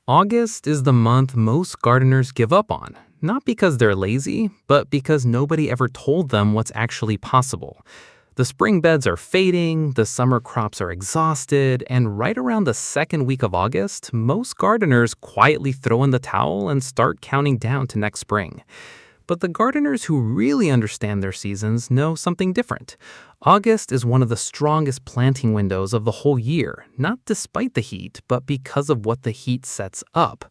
August is the month most gardeners give up on, not because they're lazy, but because nobody ever told them what's actually possible. The spring beds are fading, the summer crops are exhausted, and right around the second week of August, most gardeners quietly throw in the towel and start counting down to next spring. But the gardeners who really understand their seasons know something different. August is one of the strongest planting windows of the whole year, not despite the heat, but because of what the heat sets up.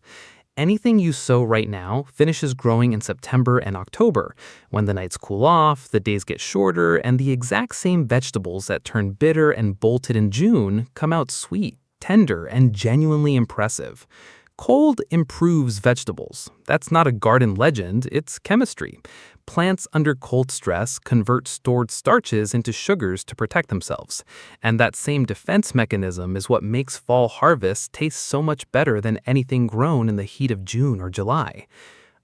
Anything you sow right now finishes growing in September and October, when the nights cool off, the days get shorter, and the exact same vegetables that turn bitter and bolted in June come out sweet, tender, and genuinely impressive. Cold improves vegetables. That's not a garden legend, it's chemistry. Plants under cold stress convert stored starches into sugars to protect themselves. And that same defense mechanism is what makes fall harvests taste so much better than anything grown in the heat of June or July.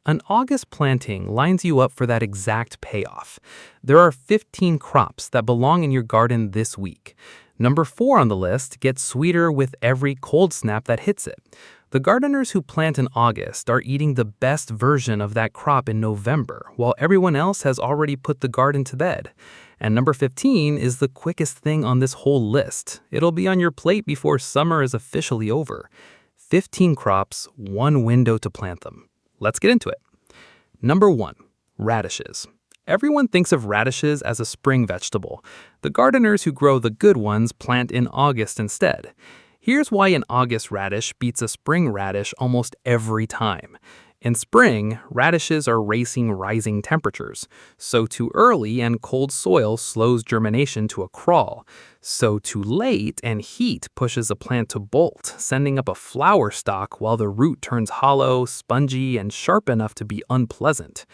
An August planting lines you up for that exact payoff. There are 15 crops that belong in your garden this week. Number 4 on the list gets sweeter with every cold snap that hits it. The gardeners who plant in August are eating the best version of that crop in November, while everyone else has already put the garden to bed. And number 15 is the quickest thing on this whole list. It'll be on your plate before summer is officially over. 15 crops, one window to plant them. Let's get into it. Number 1, radishes. Everyone thinks of radishes as a spring vegetable. The gardeners who grow the good ones plant in August instead. Here's why an August radish beats a spring radish almost every time. In spring, radishes are racing rising temperatures. Sow too early and cold soil slows germination to a crawl. Sow too late and heat pushes a plant to bolt, sending up a flower stalk while the root turns hollow, spongy, and sharp enough to be unpleasant.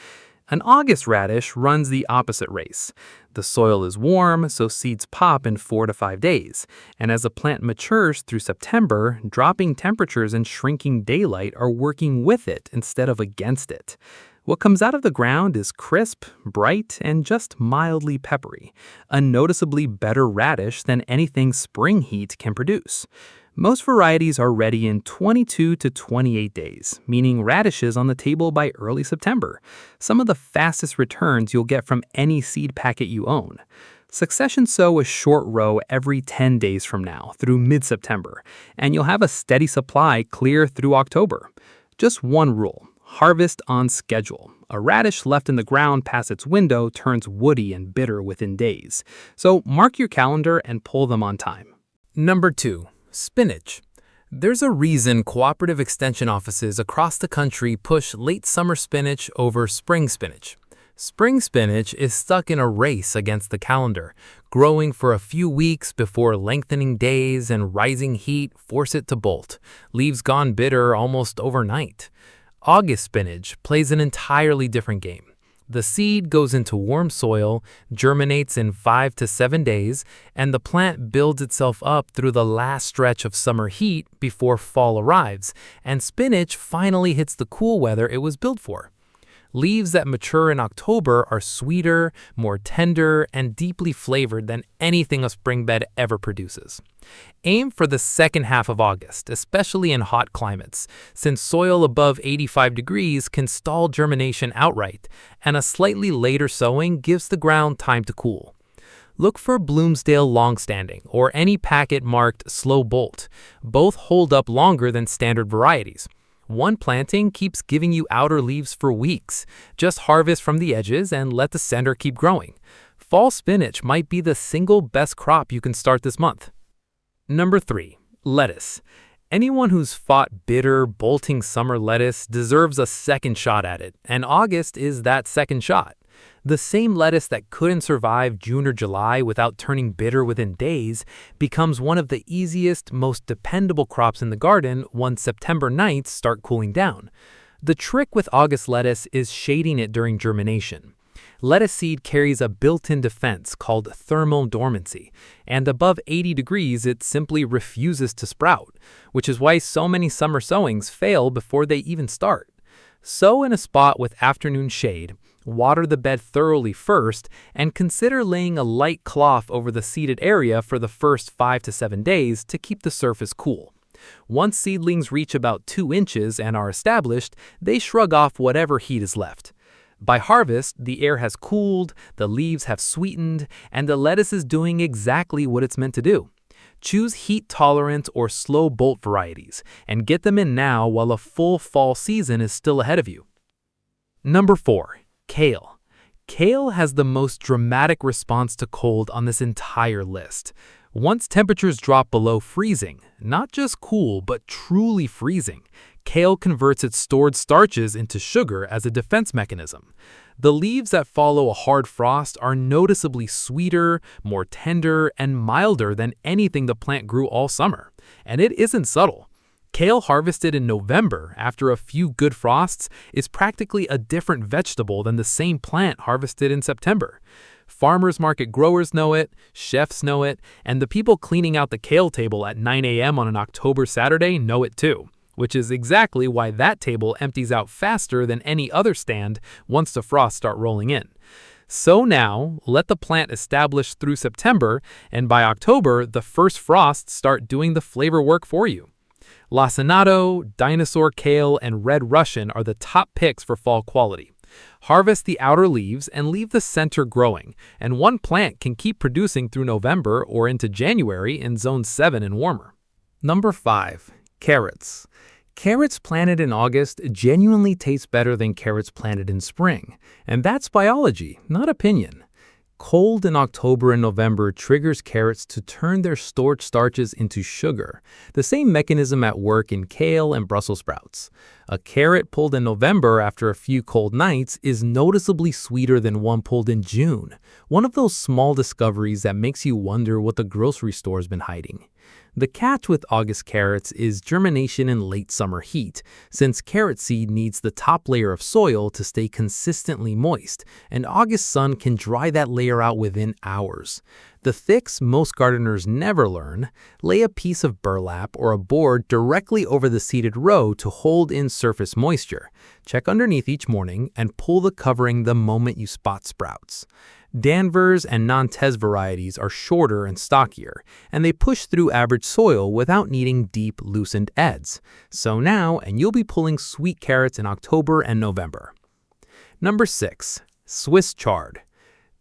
An August radish runs the opposite race. The soil is warm, so seeds pop in 4 to 5 days. And as a plant matures through September, dropping temperatures and shrinking daylight are working with it instead of against it. What comes out of the ground is crisp, bright, and just mildly peppery, a noticeably better radish than anything spring heat can produce. Most varieties are ready in 22 to 28 days, meaning radishes on the table by early September. Some of the fastest returns you'll get from any seed packet you own. Succession sow a short row every 10 days from now through mid-September, and you'll have a steady supply clear through October. Just one rule: harvest on schedule. A radish left in the ground past its window turns woody and bitter within days. So mark your calendar and pull them on time. Number 2. Spinach. There's a reason cooperative extension offices across the country push late summer spinach over spring spinach. Spring spinach is stuck in a race against the calendar, growing for a few weeks before lengthening days and rising heat force it to bolt, leaves gone bitter almost overnight. August spinach plays an entirely different game. The seed goes into warm soil, germinates in 5 to 7 days, and the plant builds itself up through the last stretch of summer heat before fall arrives, and spinach finally hits the cool weather it was built for. Leaves that mature in October are sweeter, more tender, and deeply flavored than anything a spring bed ever produces. Aim for the second half of August, especially in hot climates, since soil above 85 degrees can stall germination outright, and a slightly later sowing gives the ground time to cool. Look for Bloomsdale Longstanding or any packet marked Slow Bolt. Both hold up longer than standard varieties. One planting keeps giving you outer leaves for weeks. Just harvest from the edges and let the center keep growing. Fall spinach might be the single best crop you can start this month. Number 3. Lettuce. Anyone who's fought bitter, bolting summer lettuce deserves a second shot at it, and August is that second shot. The same lettuce that couldn't survive June or July without turning bitter within days becomes one of the easiest, most dependable crops in the garden once September nights start cooling down. The trick with August lettuce is shading it during germination. Lettuce seed carries a built-in defense called thermal dormancy, and above 80 degrees it simply refuses to sprout, which is why so many summer sowings fail before they even start. Sow in a spot with afternoon shade, water the bed thoroughly first, and consider laying a light cloth over the seeded area for the first 5 to 7 days to keep the surface cool. Once seedlings reach about 2 inches and are established, they shrug off whatever heat is left. By harvest, the air has cooled, the leaves have sweetened, and the lettuce is doing exactly what it's meant to do. Choose heat-tolerant or slow bolt varieties, and get them in now while a full fall season is still ahead of you. Number 4. Kale. Kale has the most dramatic response to cold on this entire list. Once temperatures drop below freezing, not just cool but truly freezing, kale converts its stored starches into sugar as a defense mechanism. The leaves that follow a hard frost are noticeably sweeter, more tender, and milder than anything the plant grew all summer. And it isn't subtle. Kale harvested in November after a few good frosts is practically a different vegetable than the same plant harvested in September. Farmers market growers know it, chefs know it, and the people cleaning out the kale table at 9 a.m. on an October Saturday know it too, which is exactly why that table empties out faster than any other stand once the frosts start rolling in. So now, let the plant establish through September, and by October, the first frosts start doing the flavor work for you. Lacinato, dinosaur kale, and red Russian are the top picks for fall quality. Harvest the outer leaves and leave the center growing, and one plant can keep producing through November or into January in zone 7 and warmer. Number 5. Carrots. Carrots planted in August genuinely taste better than carrots planted in spring, and that's biology, not opinion. Cold in October and November triggers carrots to turn their stored starches into sugar, the same mechanism at work in kale and Brussels sprouts. A carrot pulled in November after a few cold nights is noticeably sweeter than one pulled in June, one of those small discoveries that makes you wonder what the grocery store's been hiding. The catch with August carrots is germination in late summer heat, since carrot seed needs the top layer of soil to stay consistently moist, and August sun can dry that layer out within hours. The fix most gardeners never learn: lay a piece of burlap or a board directly over the seeded row to hold in surface moisture. Check underneath each morning and pull the covering the moment you spot sprouts. Danvers and Nantes varieties are shorter and stockier, and they push through average soil without needing deep, loosened eds. Sow now, and you'll be pulling sweet carrots in October and November. Number 6. Swiss chard.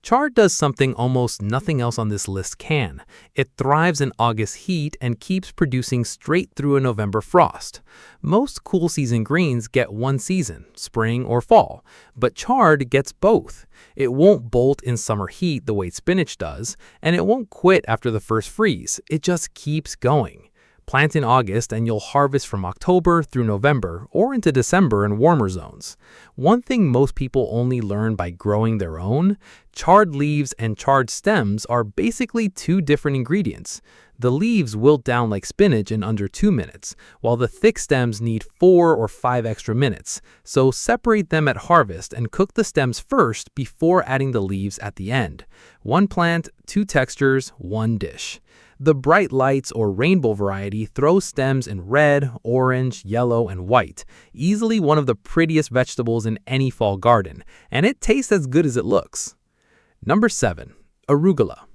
Chard does something almost nothing else on this list can. It thrives in August heat and keeps producing straight through a November frost. Most cool season greens get one season, spring or fall, but chard gets both. It won't bolt in summer heat the way spinach does, and it won't quit after the first freeze. It just keeps going. Plant in August and you'll harvest from October through November or into December in warmer zones. One thing most people only learn by growing their own: chard leaves and chard stems are basically two different ingredients. The leaves wilt down like spinach in under 2 minutes, while the thick stems need 4 or 5 extra minutes. So separate them at harvest and cook the stems first before adding the leaves at the end. One plant, 2 textures, 1 dish. The bright lights or rainbow variety throws stems in red, orange, yellow, and white, easily one of the prettiest vegetables in any fall garden, and it tastes as good as it looks. Number 7. Arugula.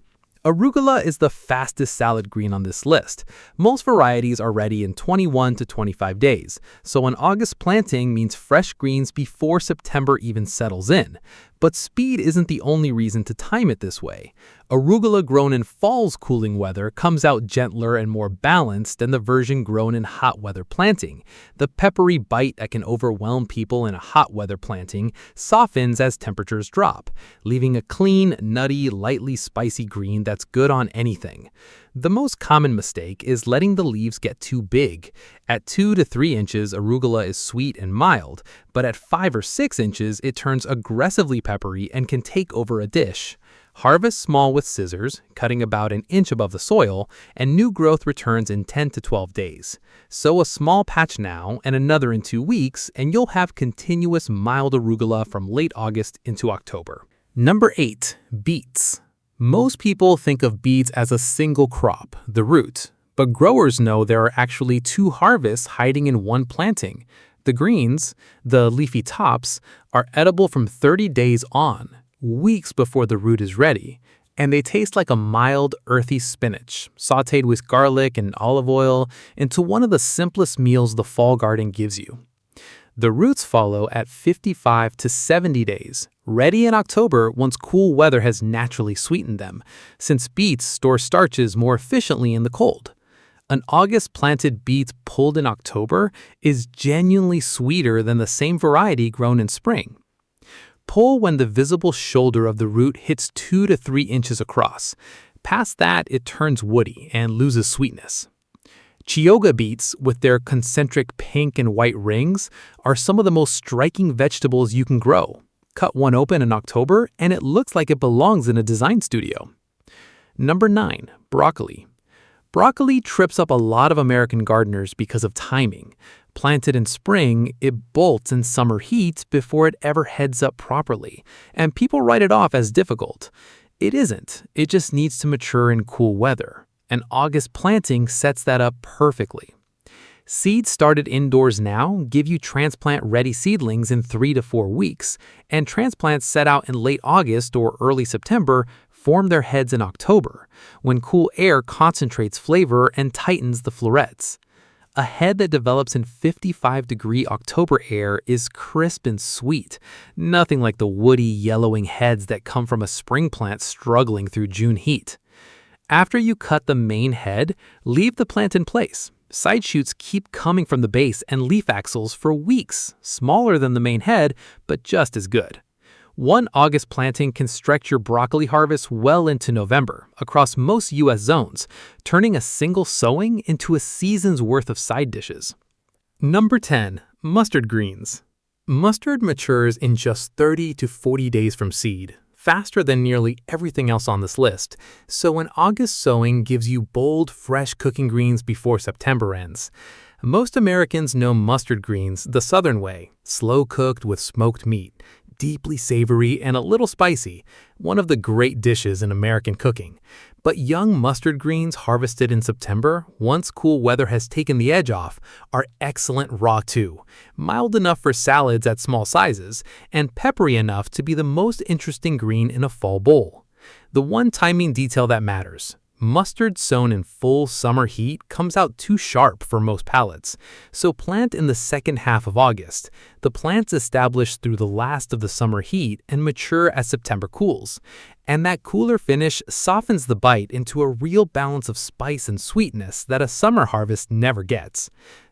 Arugula is the fastest salad green on this list. Most varieties are ready in 21 to 25 days, so an August planting means fresh greens before September even settles in. But speed isn't the only reason to time it this way. Arugula grown in fall's cooling weather comes out gentler and more balanced than the version grown in hot weather planting. The peppery bite that can overwhelm people in a hot weather planting softens as temperatures drop, leaving a clean, nutty, lightly spicy green that's good on anything. The most common mistake is letting the leaves get too big. At 2 to 3 inches, arugula is sweet and mild, but at 5 or 6 inches, it turns aggressively peppery and can take over a dish. Harvest small with scissors, cutting about an inch above the soil, and new growth returns in 10 to 12 days. Sow a small patch now and another in 2 weeks, and you'll have continuous mild arugula from late August into October. Number 8. Beets. Most people think of beets as a single crop, the root, but growers know there are actually 2 harvests hiding in one planting. The greens, the leafy tops, are edible from 30 days on, weeks before the root is ready, and they taste like a mild, earthy spinach, sautéed with garlic and olive oil into one of the simplest meals the fall garden gives you. The roots follow at 55 to 70 days, ready in October once cool weather has naturally sweetened them, since beets store starches more efficiently in the cold. An August-planted beet pulled in October is genuinely sweeter than the same variety grown in spring. Pull when the visible shoulder of the root hits 2 to 3 inches across. Past that, it turns woody and loses sweetness. Chioggia beets, with their concentric pink and white rings, are some of the most striking vegetables you can grow. Cut one open in October, and it looks like it belongs in a design studio. Number 9. Broccoli. Broccoli trips up a lot of American gardeners because of timing. Planted in spring, it bolts in summer heat before it ever heads up properly, and people write it off as difficult. It isn't. It just needs to mature in cool weather. An August planting sets that up perfectly. Seeds started indoors now give you transplant-ready seedlings in 3 to 4 weeks, and transplants set out in late August or early September form their heads in October, when cool air concentrates flavor and tightens the florets. A head that develops in 55-degree October air is crisp and sweet, nothing like the woody, yellowing heads that come from a spring plant struggling through June heat. After you cut the main head, leave the plant in place. Side shoots keep coming from the base and leaf axils for weeks, smaller than the main head, but just as good. One August planting can stretch your broccoli harvest well into November across most U.S. zones, turning a single sowing into a season's worth of side dishes. Number 10. Mustard greens. Mustard matures in just 30 to 40 days from seed, faster than nearly everything else on this list, so an August sowing gives you bold, fresh cooking greens before September ends. Most Americans know mustard greens the Southern way, slow-cooked with smoked meat, deeply savory and a little spicy, one of the great dishes in American cooking. But young mustard greens harvested in September, once cool weather has taken the edge off, are excellent raw too, mild enough for salads at small sizes, and peppery enough to be the most interesting green in a fall bowl. The one timing detail that matters: mustard sown in full summer heat comes out too sharp for most palates, so plant in the second half of August. The plants establish through the last of the summer heat and mature as September cools, and that cooler finish softens the bite into a real balance of spice and sweetness that a summer harvest never gets.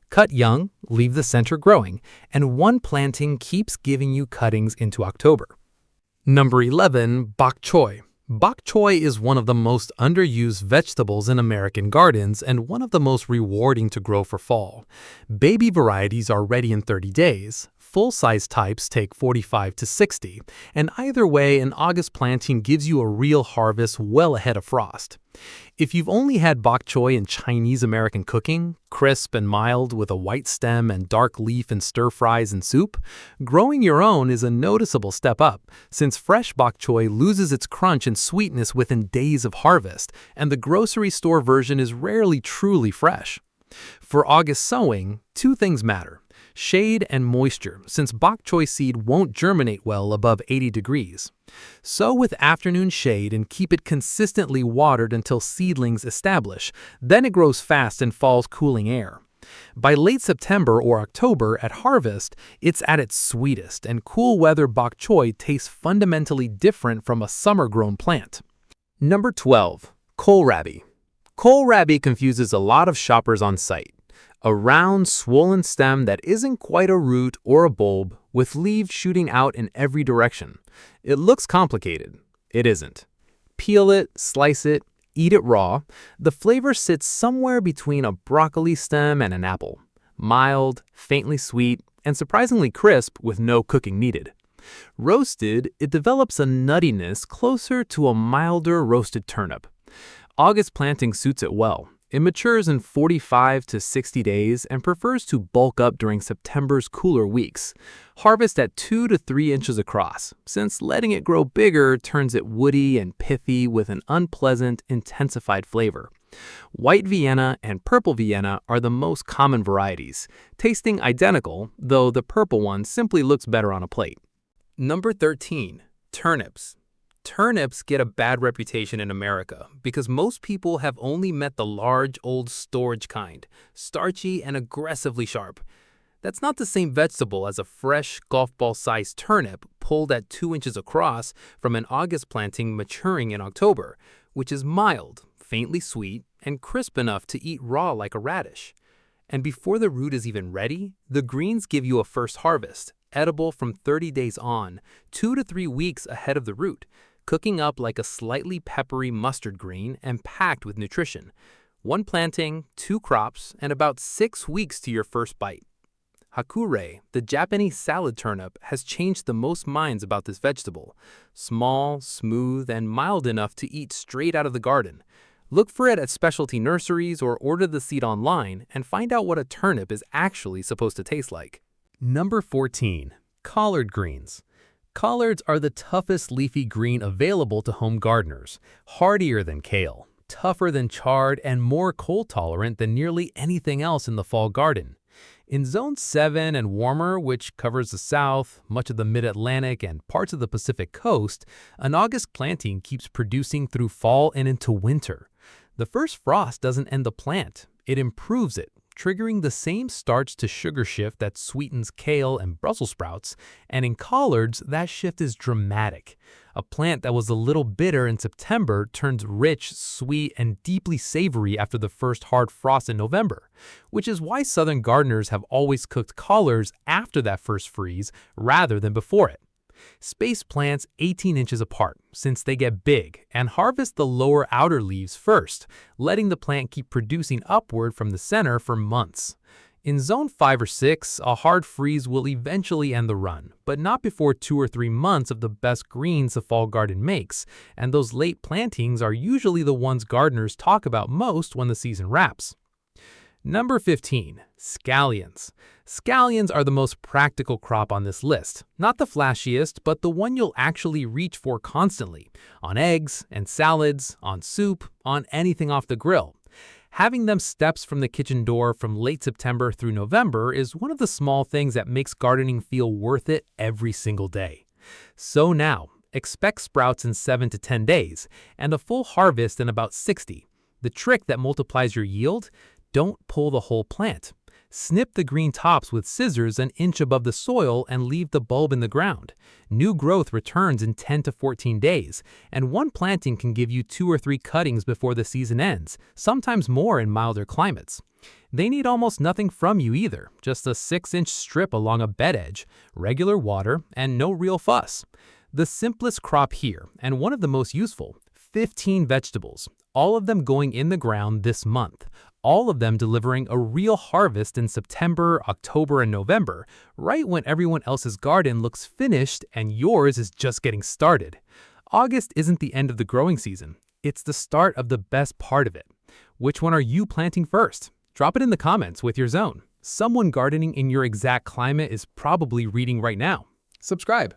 Cut young, leave the center growing, and one planting keeps giving you cuttings into October. Number 11. Bok choy. Bok choy is one of the most underused vegetables in American gardens and one of the most rewarding to grow for fall. Baby varieties are ready in 30 days. Full-size types take 45 to 60, and either way, an August planting gives you a real harvest well ahead of frost. If you've only had bok choy in Chinese-American cooking, crisp and mild with a white stem and dark leaf in stir-fries and soup, growing your own is a noticeable step up, since fresh bok choy loses its crunch and sweetness within days of harvest, and the grocery store version is rarely truly fresh. For August sowing, 2 things matter: shade and moisture, since bok choy seed won't germinate well above 80 degrees. Sow with afternoon shade and keep it consistently watered until seedlings establish, then it grows fast in fall's cooling air. By late September or October at harvest, it's at its sweetest, and cool weather bok choy tastes fundamentally different from a summer-grown plant. Number 12. Kohlrabi. Kohlrabi confuses a lot of shoppers on sight. A round, swollen stem that isn't quite a root or a bulb, with leaves shooting out in every direction. It looks complicated. It isn't. Peel it, slice it, eat it raw. The flavor sits somewhere between a broccoli stem and an apple. Mild, faintly sweet, and surprisingly crisp with no cooking needed. Roasted, it develops a nuttiness closer to a milder roasted turnip. August planting suits it well. It matures in 45 to 60 days and prefers to bulk up during September's cooler weeks. Harvest at 2 to 3 inches across, since letting it grow bigger turns it woody and pithy with an unpleasant, intensified flavor. White Vienna and purple Vienna are the most common varieties, tasting identical, though the purple one simply looks better on a plate. Number 13. Turnips. Turnips get a bad reputation in America because most people have only met the large, old storage kind, starchy and aggressively sharp. That's not the same vegetable as a fresh, golf ball-sized turnip pulled at 2 inches across from an August planting maturing in October, which is mild, faintly sweet, and crisp enough to eat raw like a radish. And before the root is even ready, the greens give you a first harvest, edible from 30 days on, 2 to 3 weeks ahead of the root, cooking up like a slightly peppery mustard green and packed with nutrition. 1 planting, 2 crops, and about 6 weeks to your first bite. Hakure, the Japanese salad turnip, has changed the most minds about this vegetable. Small, smooth, and mild enough to eat straight out of the garden. Look for it at specialty nurseries or order the seed online and find out what a turnip is actually supposed to taste like. Number 14. Collard greens. Collards are the toughest leafy green available to home gardeners, hardier than kale, tougher than chard, and more cold-tolerant than nearly anything else in the fall garden. In Zone 7 and warmer, which covers the South, much of the Mid-Atlantic, and parts of the Pacific Coast, an August planting keeps producing through fall and into winter. The first frost doesn't end the plant, it improves it, triggering the same starch-to-sugar shift that sweetens kale and Brussels sprouts, and in collards, that shift is dramatic. A plant that was a little bitter in September turns rich, sweet, and deeply savory after the first hard frost in November, which is why southern gardeners have always cooked collards after that first freeze rather than before it. Space plants 18 inches apart since they get big and harvest the lower outer leaves first, letting the plant keep producing upward from the center for months. In Zone 5 or 6, a hard freeze will eventually end the run, but not before 2 or 3 months of the best greens the fall garden makes, and those late plantings are usually the ones gardeners talk about most when the season wraps. Number 15. Scallions. Scallions are the most practical crop on this list. Not the flashiest, but the one you'll actually reach for constantly. On eggs and salads, on soup, on anything off the grill. Having them steps from the kitchen door from late September through November is one of the small things that makes gardening feel worth it every single day. So now, expect sprouts in 7 to 10 days, and a full harvest in about 60. The trick that multiplies your yield? Don't pull the whole plant. Snip the green tops with scissors an inch above the soil and leave the bulb in the ground. New growth returns in 10 to 14 days, and one planting can give you 2 or 3 cuttings before the season ends, sometimes more in milder climates. They need almost nothing from you either, just a 6-inch strip along a bed edge, regular water, and no real fuss. The simplest crop here, and one of the most useful, 15 vegetables, all of them going in the ground this month. All of them delivering a real harvest in September, October, and November, right when everyone else's garden looks finished and yours is just getting started. August isn't the end of the growing season. It's the start of the best part of it. Which one are you planting first? Drop it in the comments with your zone. Someone gardening in your exact climate is probably reading right now. Subscribe.